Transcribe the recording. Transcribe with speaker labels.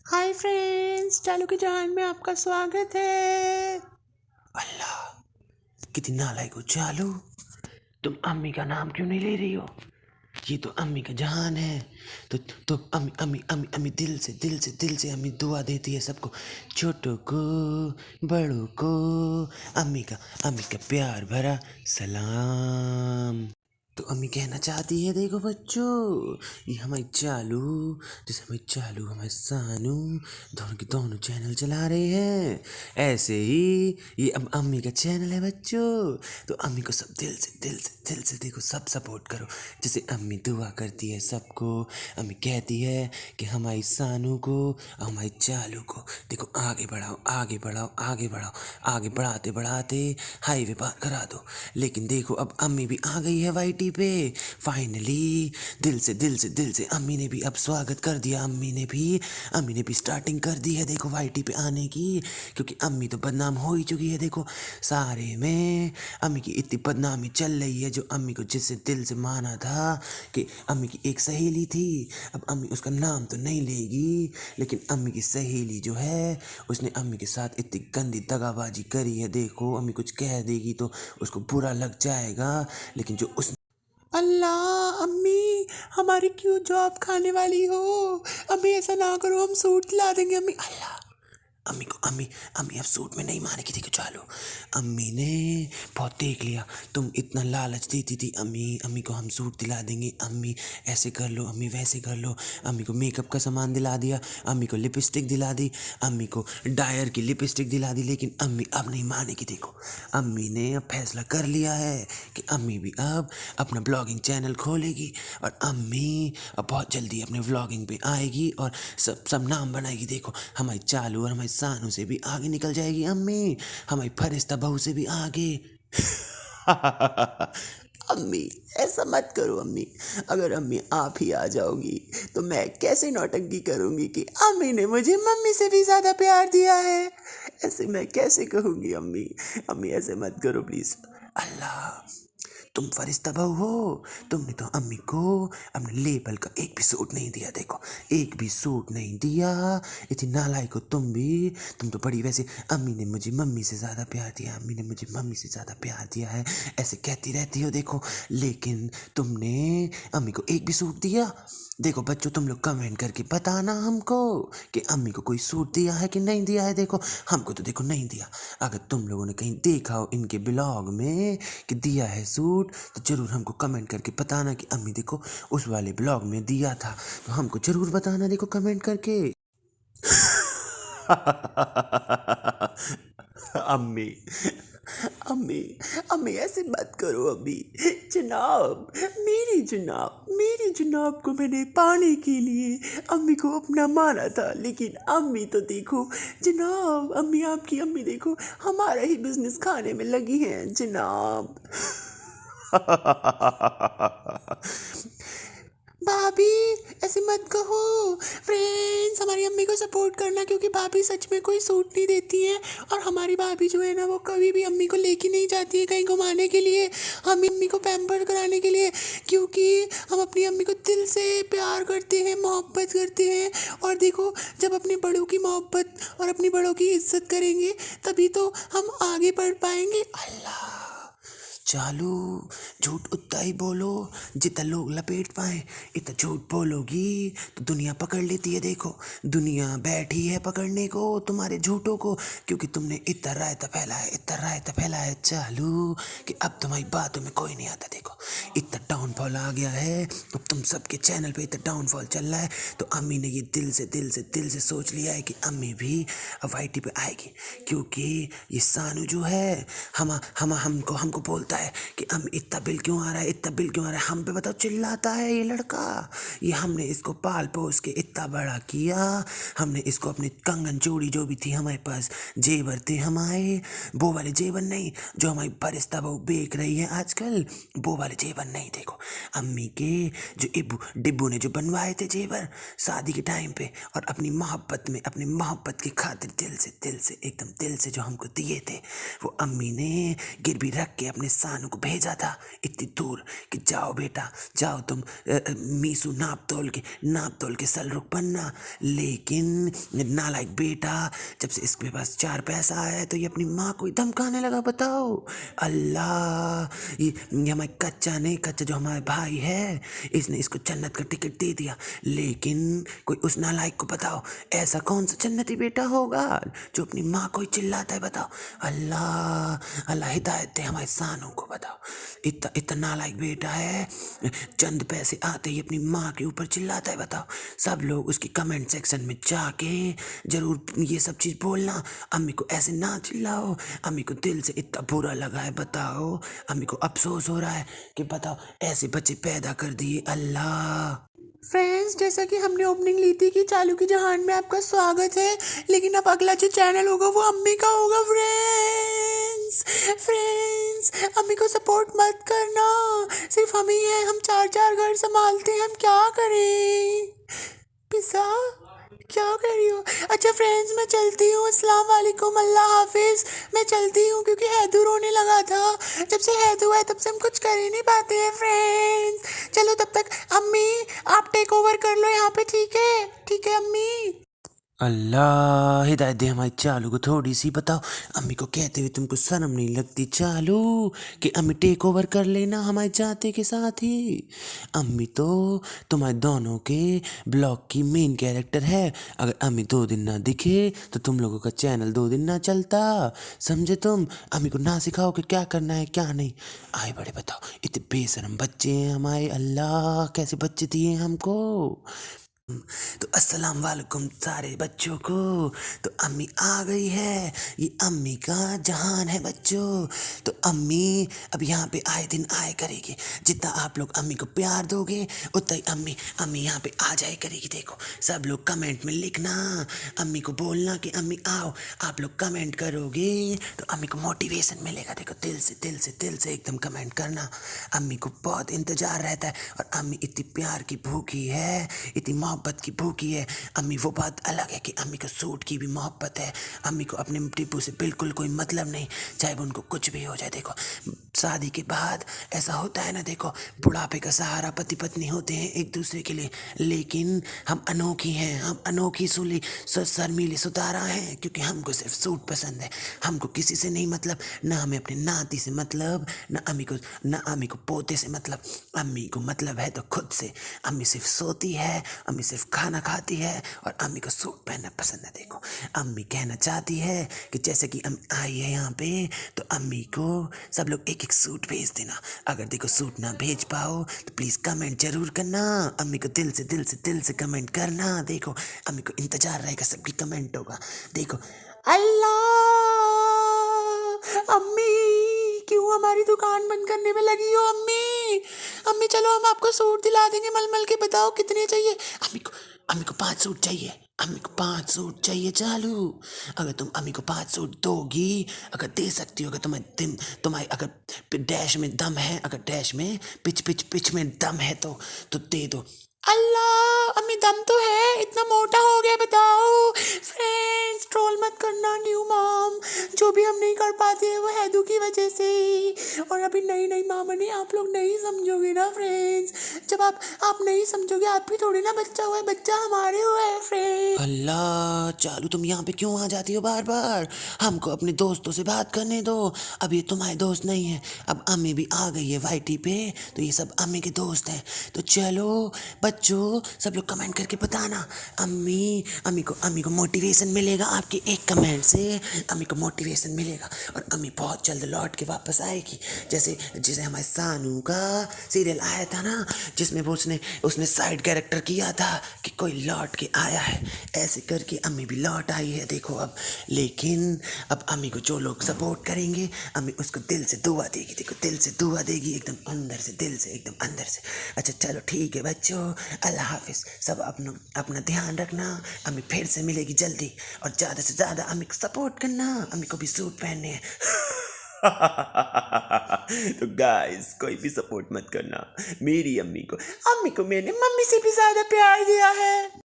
Speaker 1: Hi friends, चालू की जहान में आपका स्वागत है।
Speaker 2: अल्लाह, कितनी नालायक हो चालू। तुम अम्मी का नाम क्यों नहीं ले रही हो? ये तो अम्मी का जहान है। तो अम्मी अम्मी अम्मी अम्मी दिल से अम्मी दुआ देती है सबको, छोटों को बड़ों को। अम्मी का प्यार भरा सलाम। तो अम्मी कहना चाहती है, देखो बच्चों, ये हमारी चालू, जैसे हमारी चालू हमारे सानू दोनों के दोनों चैनल चला रहे हैं, ऐसे ही ये अब अम्मी का चैनल है बच्चों। तो अम्मी को सब दिल से देखो, सब सपोर्ट करो। जैसे अम्मी दुआ करती है सबको, अम्मी कहती है कि हमारी सानू को और हमारी चालू को देखो आगे बढ़ाओ, आगे बढ़ाओ, आगे बढ़ाओ, आगे बढ़ाते बढ़ाते हाईवे पार करा दो। लेकिन देखो अब अम्मी भी आ गई है वाईटी पे फाइनली। दिल से अम्मी ने भी अब स्वागत कर दिया। अम्मी ने भी स्टार्टिंग कर दी है देखो वाईटी पे आने की, क्योंकि अम्मी तो बदनाम हो ही चुकी है देखो सारे में। अम्मी की इतनी बदनामी चल रही है, जो अम्मी को जिससे दिल से माना था कि अम्मी की एक सहेली थी, अब अम्मी उसका नाम तो नहीं लेगी, लेकिन अम्मी की सहेली जो है उसने अम्मी के साथ इतनी गंदी दगाबाजी करी है। देखो अम्मी कुछ कह देगी तो उसको बुरा लग जाएगा, लेकिन जो उस
Speaker 1: अल्लाह अम्मी, हमारी क्यों जॉब खाने वाली हो? अम्मी ऐसा ना करो, हम सूट दिला देंगे अम्मी।
Speaker 2: अल्लाह, अम्मी अब सूट में नहीं मानेगी। देखो चालू, अम्मी ने बहुत देख लिया, तुम इतना लालच देती थी अम्मी को हम सूट दिला देंगे, अम्मी ऐसे कर लो, अम्मी वैसे कर लो। अम्मी को मेकअप का सामान दिला दिया, अम्मी को लिपस्टिक दिला दी, अम्मी को डायर की लिपस्टिक दिला दी, लेकिन अम्मी अब नहीं मानेगी। देखो अम्मी ने अब फैसला कर लिया है कि अम्मी भी अब अपना ब्लॉगिंग चैनल खोलेगी, और अम्मी अब बहुत जल्दी अपने व्लॉगिंग पे आएगी और सब सब नाम बनाएगी। देखो हमारी चालू और हमारी सानू से भी आगे निकल जाएगी अम्मी, हमारी फरिश्ता बहू से भी आगे।
Speaker 1: अम्मी ऐसा मत करो अम्मी, अगर अम्मी आप ही आ जाओगी तो मैं कैसे नौटंकी करूंगी कि अम्मी ने मुझे मम्मी से भी ज़्यादा प्यार दिया है। ऐसे मैं कैसे कहूँगी अम्मी? अम्मी ऐसे मत करो प्लीज़।
Speaker 2: अल्लाह, तुम फरिश्ता बहू हो, तुमने तो अम्मी को अपने लेबल का एक भी सूट नहीं दिया। देखो एक भी सूट नहीं दिया, इतनी नालायक हो तुम भी। तुम तो बड़ी वैसे, अम्मी ने मुझे मम्मी से ज़्यादा प्यार दिया, अम्मी ने मुझे मम्मी से ज़्यादा प्यार दिया है, ऐसे कहती रहती हो देखो, लेकिन तुमने अम्मी को एक भी सूट दिया? देखो बच्चों, तुम लोग कमेंट करके बताना हमको कि अम्मी को कोई सूट दिया है कि नहीं दिया है। देखो हमको तो देखो नहीं दिया। अगर तुम लोगों ने कहीं देखा हो इनके ब्लॉग में कि दिया है सूट, तो ज़रूर हमको कमेंट करके बताना कि अम्मी देखो उस वाले ब्लॉग में दिया था, तो हमको ज़रूर बताना देखो कमेंट करके।
Speaker 1: अम्मी अम्मी अम्मी ऐसे मत करो अम्मी। जनाब, मेरी जनाब को मैंने पाने के लिए अम्मी को अपना माना था, लेकिन अम्मी तो देखो जनाब, आपकी अम्मी देखो हमारा ही बिजनेस खाने में लगी हैं जनाब। भाभी ऐसे मत कहो। फ्रेंड्स, हमारी अम्मी को सपोर्ट करना, क्योंकि भाभी सच में कोई सूट नहीं देती हैं, और हमारी भाभी जो है ना, वो कभी भी अम्मी को लेके नहीं जाती है कहीं घुमाने के लिए, हम अम्मी को पैम्पर कराने के लिए, क्योंकि हम अपनी अम्मी को दिल से प्यार करते हैं, मोहब्बत करते हैं। और देखो, जब अपने बड़ों की मोहब्बत और अपनी बड़ों की इज्जत करेंगे, तभी तो हम आगे बढ़ पाएंगे।
Speaker 2: अल्लाह, चालू, झूठ उतना ही बोलो जितना लोग लपेट पाए। इतना झूठ बोलोगी तो दुनिया पकड़ लेती है। देखो दुनिया बैठी है पकड़ने को तुम्हारे झूठों को, क्योंकि तुमने इतना रायता फैला है चालू, कि अब तुम्हारी बातों में कोई नहीं आता। देखो इतना डाउनफॉल आ गया है, अब तुम सबके चैनल पे इतना डाउनफॉल चल रहा है, तो अम्मी ने ये दिल से सोच लिया है कि अम्मी भी अब वाईटी पे आएगी, क्योंकि ये सानू जो है हमको बोलता है कि हम इतना बिल क्यों आ रहा है, हम पे बताओ चिल्लाता है ये लड़का। ये हमने इसको पाल पोस के इतना बड़ा किया, हमने इसको अपनी कंगन चूड़ी जो भी थी हमारे पास, जेवर थे हमारे, वो वाले जेवर नहीं जो हमारी फरिश्ता बहू बेच रही है आजकल, वो वाले जेवर नहीं। देखो अम्मी के जो डिब्बू ने जो बनवाए थे जेवर शादी के टाइम पे, और अपनी मोहब्बत की खातिर दिल से एकदम दिल से जो हमको दिए थे, वो अम्मी ने गिरवी रख के अपने सानू को भेजा था इतनी दूर कि जाओ बेटा जाओ तुम मीसू नाप तोल के सलरुख बनना। लेकिन नालायक बेटा जब से इसके पास 4 पैसा आया है तो ये अपनी माँ को ही धमकाने लगा। बताओ अल्लाह, ये हमारे कच्चा जो हमारे भाई है इसने इसको जन्नत का टिकट दे दिया। लेकिन कोई उस नालायक को बताओ ऐसा कौन सा जन्नती बेटा होगा जो अपनी माँ को ही चिल्लाता है। बताओ अल्लाह अल्लाह हिदायत दे हमारे सानू को। बताओ इतना नालायक बेटा है, चंद पैसे आते ही अपनी माँ के ऊपर चिल्लाता है। बताओ सब लोग उसकी कमेंट सेक्शन में जाके जरूर ये सब चीज़ बोलना, अम्मी को ऐसे ना चिल्लाओ, अम्मी को दिल से इतना बुरा लगा है। बताओ अम्मी को अफसोस हो रहा है कि बताओ ऐसे बच्चे पैदा कर दिए। अल्लाह
Speaker 1: फ्रेंड्स, जैसा कि हमने ओपनिंग ली थी कि चालू की जहान में आपका स्वागत है, लेकिन अब अगला जो चैनल होगा वो अम्मी का होगा। फ्रेंड्स अम्मी को सपोर्ट मत करना, सिर्फ हम ही हैं, हम 4 घर संभालते हैं, हम क्या करें। पिसा क्या कर रही हो? अच्छा फ्रेंड्स मैं चलती हूँ, अस्सलाम वालेकुम, अल्लाह हाफिज। मैं चलती हूँ क्योंकि हैदू रोने लगा था। जब से हैदू है तब से हम कुछ कर ही नहीं पाते हैं फ्रेंड्स। चलो तब तक अम्मी आप टेक ओवर कर लो यहाँ पे, ठीक है अम्मी।
Speaker 2: अल्लाह हिदायत दे हमारी चालू को थोड़ी सी। बताओ अम्मी को कहते हुए तुमको शर्म नहीं लगती चालू कि अम्मी टेक ओवर कर लेना हमारे जाते के साथ ही। अम्मी तो तुम्हारे दोनों के ब्लॉग की मेन कैरेक्टर है। अगर अम्मी 2 दिन ना दिखे तो तुम लोगों का चैनल 2 दिन ना चलता, समझे तुम। अम्मी को ना सिखाओ कि क्या करना है क्या नहीं। आए बड़े बताओ इतने बेशरम बच्चे हैं हमारे, अल्लाह कैसे बच्चे दिए हमको। तो अस्सलाम वालेकुम सारे बच्चों को। तो अम्मी आ गई है, ये अम्मी का जहान है बच्चों। तो अम्मी अब यहाँ पे आए दिन आए करेगी, जितना आप लोग अम्मी को प्यार दोगे उतना ही अम्मी यहाँ पे आ जाए करेगी। देखो सब लोग कमेंट में लिखना, अम्मी को बोलना कि अम्मी आओ। आप लोग कमेंट करोगे तो अम्मी को मोटिवेशन मिलेगा। देखो दिल से एकदम कमेंट करना। अम्मी को बहुत इंतज़ार रहता है और अम्मी इतनी प्यार की भूखी है, इतनी मोहब्बत की भूखी है। अम्मी वो बात अलग है कि अम्मी को सूट की भी मोहब्बत है। अम्मी को अपने टिप्पू से बिल्कुल कोई मतलब नहीं, चाहे वो उनको कुछ भी हो जाए। देखो शादी के बाद ऐसा होता है ना, देखो बुढ़ापे का सहारा पति पत्नी होते हैं एक दूसरे के लिए, लेकिन हम अनोखी हैं, हम अनोखी शर्मीली सुतारा हैं, क्योंकि हमको सिर्फ सूट पसंद है। हमको किसी से नहीं मतलब, ना हमें अपने नाती से मतलब, ना अम्मी को पोते से मतलब। अम्मी को मतलब है तो खुद से। अम्मी सिर्फ सोती है, अम्मी सिर्फ खाना खाती है और अम्मी को सूट पहनना पसंद है। देखो अम्मी कहना चाहती है कि जैसे कि अम्मी आई है यहाँ पे तो अम्मी को सब लोग एक सूट भेज देना। अगर देखो सूट ना भेज पाओ तो प्लीज़ कमेंट जरूर करना। अम्मी को दिल से कमेंट करना। देखो अम्मी को इंतजार रहेगा, सबकी कमेंट होगा। देखो
Speaker 1: अल्लाह अम्मी क्यों हमारी दुकान बंद करने में लगी हो? अम्मी चलो हम आपको सूट दिला देंगे मलमल के। बताओ कितने चाहिए?
Speaker 2: अम्मी को 5 सूट चाहिए। अम्मी को 5 सूट चाहिए चालू। अगर तुम अम्मी को 5 सूट दोगी, अगर दे सकती हो, अगर तुम्हारे अगर डैश में दम है, अगर डैश में पिच में दम है तो दे दो।
Speaker 1: अल्लाह अम्मी दम तो है, इतना मोटा हो गया। बताओ फ्रेंड्स ट्रोल मत करना न्यू मॉम, जो भी हम नहीं कर पाते हैं वो हैदू की वजह से। और अभी नई माँ बनी, आप लोग नहीं समझोगे ना फ्रेंड्स। जब आप नहीं समझोगे, आप भी थोड़ी ना बच्चा हुआ है, बच्चा हमारे हुआ है फ्रेंड्स।
Speaker 2: अल्लाह चालू तुम यहाँ पे क्यों आ जाती हो बार बार? हमको अपने दोस्तों से बात करने दो। अब ये तुम्हारे दोस्त नहीं है, अब अम्मी भी आ गई है वाईटी पे, तो ये सब अम्मी के दोस्त हैं। तो चलो बच्चों सब लोग कमेंट करके बताना। अम्मी को मोटिवेशन मिलेगा आपके एक कमेंट से, अम्मी को मोटिवेशन मिलेगा और अम्मी बहुत जल्द लौट के वापस आएगी। जैसे हमारे सानू का सीरियल आया था ना, जिसमें वो उसने साइड कैरेक्टर किया था कि कोई लौट के आया है, ऐसे करके अम्मी भी लौट आई है। देखो अब, लेकिन अब अम्मी को जो लोग सपोर्ट करेंगे अम्मी उसको दिल से दुआ देगी। देखो दिल से दुआ देगी, एकदम अंदर से, दिल से, एकदम अंदर से। अच्छा चलो ठीक है बच्चों, अल्लाह हाफिज। सब अपना ध्यान रखना। अम्मी फिर से मिलेगी जल्दी और ज़्यादा से ज़्यादा अम्मी को सपोर्ट करना। अम्मी को भी सूट पहनने हैं। तो गाइस कोई भी सपोर्ट मत करना मेरी अम्मी को। अम्मी को मैंने मम्मी से भी ज़्यादा प्यार दिया है।